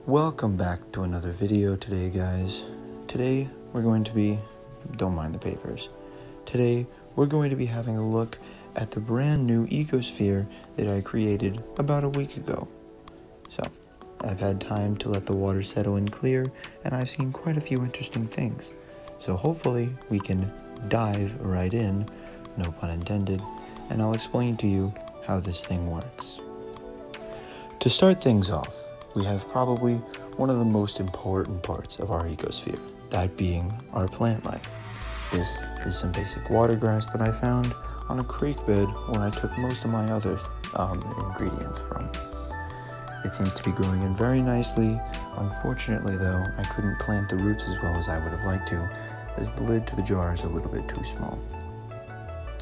Welcome back to another video today, guys. Today we're going to be, don't mind the papers. Today we're going to be having a look at the brand new Ecosphere that I created about a week ago. So I've had time to let the water settle and clear, and I've seen quite a few interesting things. So hopefully we can dive right in, no pun intended, and I'll explain to you how this thing works. To start things off, we have probably one of the most important parts of our ecosphere, that being our plant life. This is some basic water grass that I found on a creek bed where I took most of my other ingredients from. It seems to be growing in very nicely. Unfortunately though, I couldn't plant the roots as well as I would have liked to, as the lid to the jar is a little bit too small.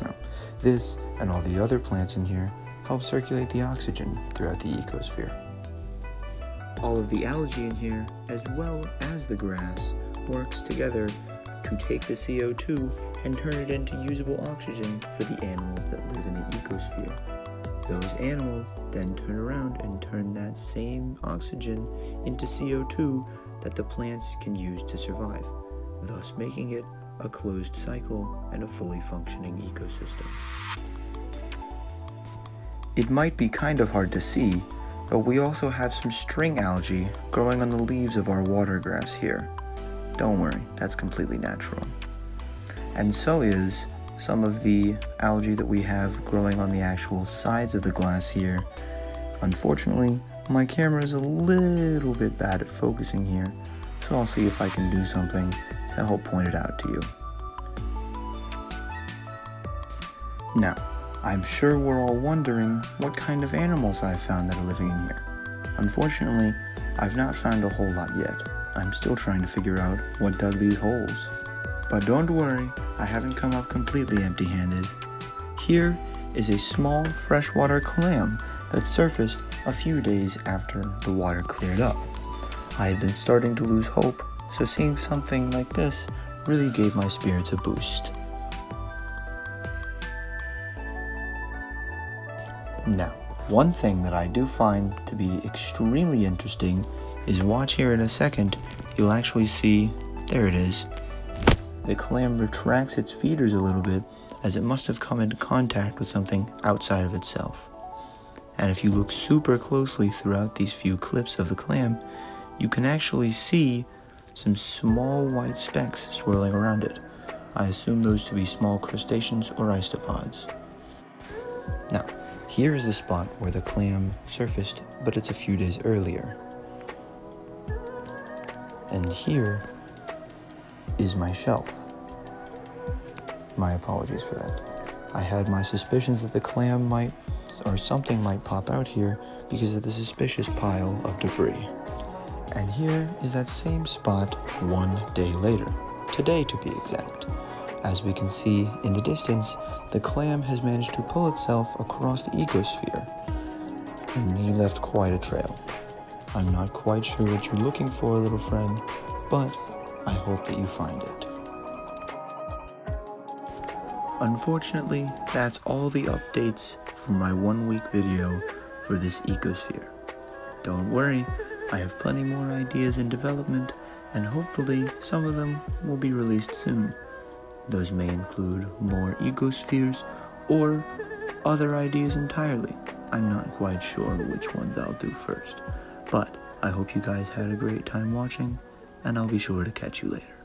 Now, this and all the other plants in here help circulate the oxygen throughout the ecosphere. All of the algae in here, as well as the grass, works together to take the CO2 and turn it into usable oxygen for the animals that live in the ecosphere. Those animals then turn around and turn that same oxygen into CO2 that the plants can use to survive, thus making it a closed cycle and a fully functioning ecosystem. It might be kind of hard to see, but we also have some string algae growing on the leaves of our water grass here. Don't worry, that's completely natural. And so is some of the algae that we have growing on the actual sides of the glass here. Unfortunately, my camera is a little bit bad at focusing here, so I'll see if I can do something to help point it out to you. Now, I'm sure we're all wondering what kind of animals I've found that are living in here. Unfortunately, I've not found a whole lot yet. I'm still trying to figure out what dug these holes. But don't worry, I haven't come up completely empty-handed. Here is a small freshwater clam that surfaced a few days after the water cleared up. I had been starting to lose hope, so seeing something like this really gave my spirits a boost. Now, one thing that I do find to be extremely interesting is, watch here in a second, you'll actually see, there it is, the clam retracts its feeders a little bit as it must have come into contact with something outside of itself. And if you look super closely throughout these few clips of the clam, you can actually see some small white specks swirling around it. I assume those to be small crustaceans or isopods. Now, here is the spot where the clam surfaced, but it's a few days earlier. And here is my shelf. My apologies for that. I had my suspicions that the clam might, or something might pop out here because of the suspicious pile of debris. And here is that same spot 1 day later, today to be exact. As we can see in the distance, the clam has managed to pull itself across the ecosphere, and he left quite a trail. I'm not quite sure what you're looking for, little friend, but I hope that you find it. Unfortunately, that's all the updates from my 1 week video for this ecosphere. Don't worry, I have plenty more ideas in development, and hopefully some of them will be released soon. Those may include more ecospheres or other ideas entirely. I'm not quite sure which ones I'll do first, but I hope you guys had a great time watching, and I'll be sure to catch you later.